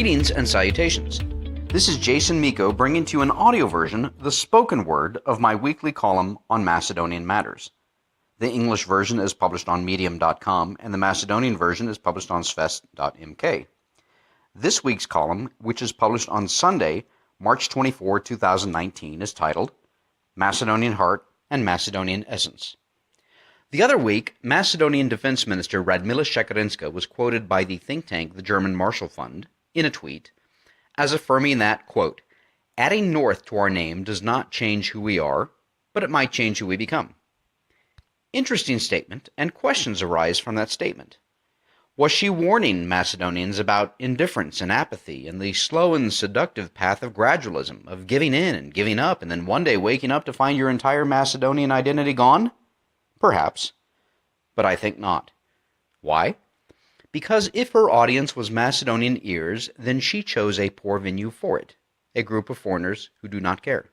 Greetings and salutations. This is Jason Miko bringing to you an audio version, the spoken word, of my weekly column on Macedonian matters. The English version is published on Medium.com, and the Macedonian version is published on Svest.mk. This week's column, which is published on Sunday, March 24, 2019, is titled Macedonian Heart and Macedonian Essence. The other week, Macedonian Defense Minister Radmila Shekarinska was quoted by the think tank the German Marshall Fund, in a tweet, as affirming that, quote, adding North to our name does not change who we are, but it might change who we become. Interesting statement, and questions arise from that statement. Was she warning Macedonians about indifference and apathy and the slow and seductive path of gradualism, of giving in and giving up, and then one day waking up to find your entire Macedonian identity gone? Perhaps, but I think not. Why? Because if her audience was Macedonian ears, then she chose a poor venue for it, a group of foreigners who do not care.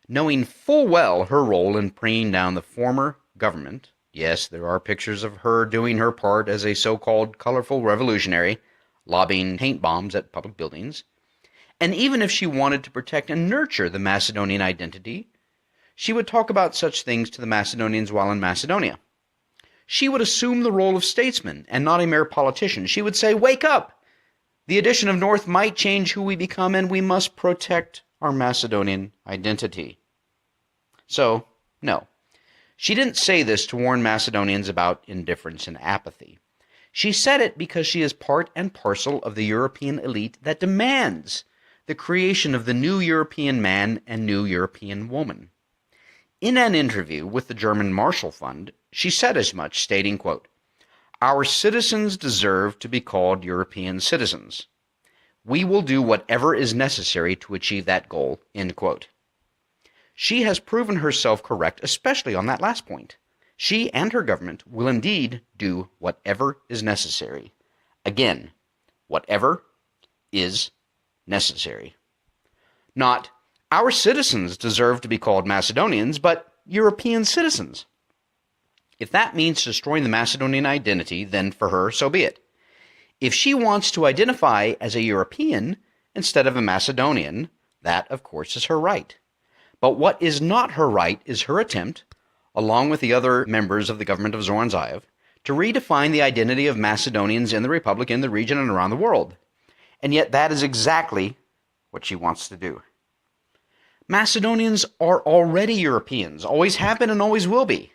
Knowing full well her role in bringing down the former government, yes, there are pictures of her doing her part as a so-called colorful revolutionary, lobbing paint bombs at public buildings, and even if she wanted to protect and nurture the Macedonian identity, she would talk about such things to the Macedonians while in Macedonia. She would assume the role of statesman and not a mere politician. She would say, wake up! The addition of North might change who we become, and we must protect our Macedonian identity. So, no. She didn't say this to warn Macedonians about indifference and apathy. She said it because she is part and parcel of the European elite that demands the creation of the new European man and new European woman. In an interview with the German Marshall Fund, she said as much, stating, quote, our citizens deserve to be called European citizens. We will do whatever is necessary to achieve that goal, end quote. She has proven herself correct, especially on that last point. She and her government will indeed do whatever is necessary. Again, whatever is necessary. Not, our citizens deserve to be called Macedonians, but European citizens. If that means destroying the Macedonian identity, then for her, so be it. If she wants to identify as a European instead of a Macedonian, that, of course, is her right. But what is not her right is her attempt, along with the other members of the government of Zoran Zaev, to redefine the identity of Macedonians in the Republic, in the region, and around the world. And yet that is exactly what she wants to do. Macedonians are already Europeans, always have been and always will be.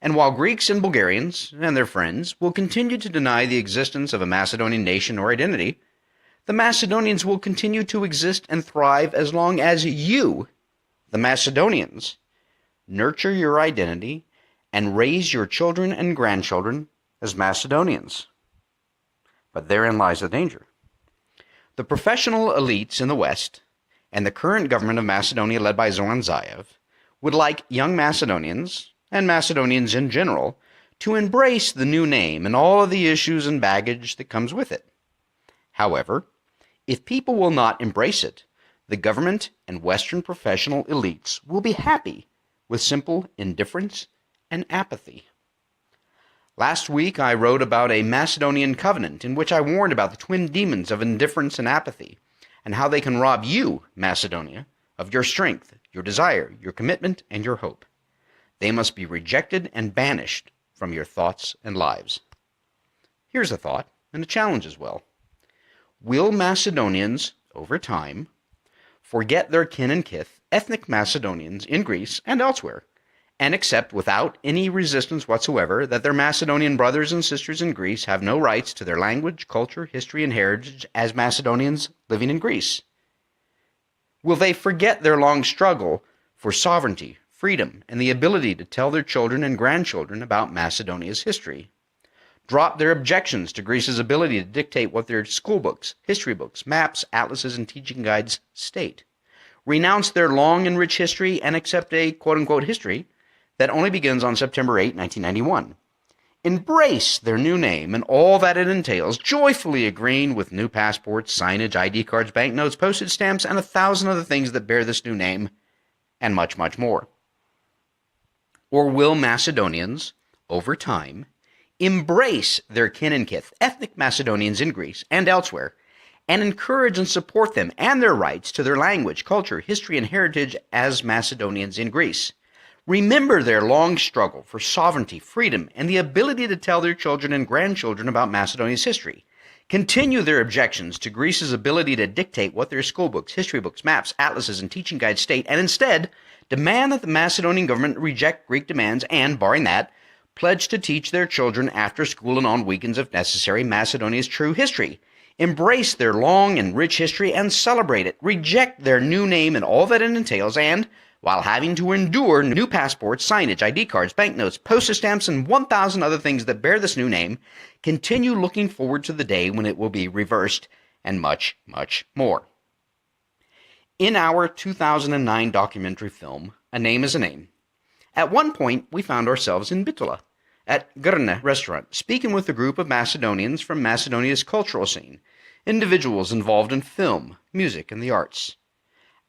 And while Greeks and Bulgarians and their friends will continue to deny the existence of a Macedonian nation or identity, the Macedonians will continue to exist and thrive as long as you, the Macedonians, nurture your identity and raise your children and grandchildren as Macedonians. But therein lies the danger. The professional elites in the West and the current government of Macedonia led by Zoran Zaev would like young Macedonians, and Macedonians in general, to embrace the new name and all of the issues and baggage that comes with it. However, if people will not embrace it, the government and Western professional elites will be happy with simple indifference and apathy. Last week I wrote about a Macedonian covenant in which I warned about the twin demons of indifference and apathy, and how they can rob you, Macedonia, of your strength, your desire, your commitment, and your hope. They must be rejected and banished from your thoughts and lives. Here's a thought, and a challenge as well. Will Macedonians, over time, forget their kin and kith, ethnic Macedonians in Greece and elsewhere, and accept without any resistance whatsoever that their Macedonian brothers and sisters in Greece have no rights to their language, culture, history, and heritage as Macedonians living in Greece? Will they forget their long struggle for sovereignty, freedom, and the ability to tell their children and grandchildren about Macedonia's history? Drop their objections to Greece's ability to dictate what their school books, history books, maps, atlases, and teaching guides state? Renounce their long and rich history and accept a quote-unquote history that only begins on September 8, 1991. Embrace their new name and all that it entails, joyfully agreeing with new passports, signage, ID cards, banknotes, postage stamps, and 1,000 other things that bear this new name, and much, much more. Or will Macedonians, over time, embrace their kin and kith, ethnic Macedonians in Greece and elsewhere, and encourage and support them and their rights to their language, culture, history, and heritage as Macedonians in Greece. Remember their long struggle for sovereignty, freedom, and the ability to tell their children and grandchildren about Macedonia's history. Continue their objections to Greece's ability to dictate what their school books, history books, maps, atlases, and teaching guides state, and instead demand that the Macedonian government reject Greek demands and, barring that, pledge to teach their children after school and on weekends if necessary Macedonia's true history. Embrace their long and rich history and celebrate it. Reject their new name and all that it entails and, while having to endure new passports, signage, ID cards, banknotes, postage stamps, and 1,000 other things that bear this new name, continue looking forward to the day when it will be reversed, and much, much more. In our 2009 documentary film, A Name is a Name, at one point we found ourselves in Bitola, at Grne restaurant, speaking with a group of Macedonians from Macedonia's cultural scene, individuals involved in film, music, and the arts.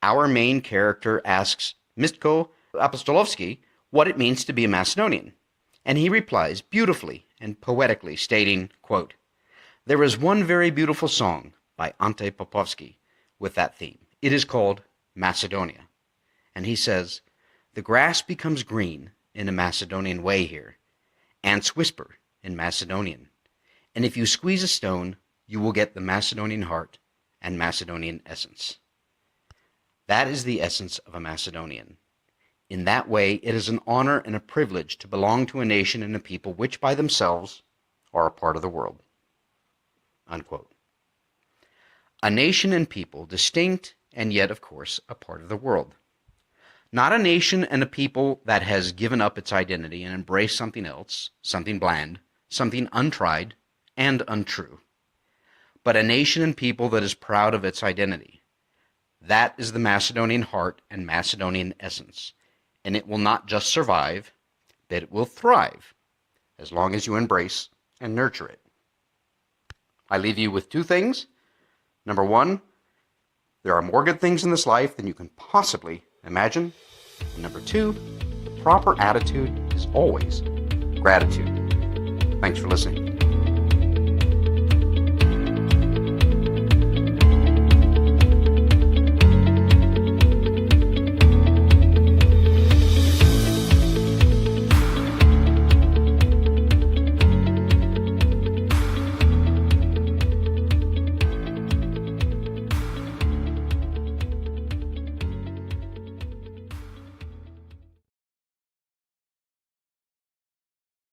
Our main character asks Miko Apostolovsky what it means to be a Macedonian, and he replies beautifully and poetically, stating, quote, "There is one very beautiful song by Ante Popovsky with that theme. It is called Macedonia." And he says, "The grass becomes green in a Macedonian way here. Ants whisper in Macedonian. And if you squeeze a stone, you will get the Macedonian heart and Macedonian essence." That is the essence of a Macedonian. In that way, it is an honor and a privilege to belong to a nation and a people which by themselves are a part of the world. Unquote. A nation and people, distinct and yet, of course, a part of the world. Not a nation and a people that has given up its identity and embraced something else, something bland, something untried and untrue. But a nation and people that is proud of its identity. That is the Macedonian heart and Macedonian essence, and it will not just survive, but it will thrive, as long as you embrace and nurture it. I leave you with two things. Number one, there are more good things in this life than you can possibly imagine. And number two, the proper attitude is always gratitude. Thanks for listening.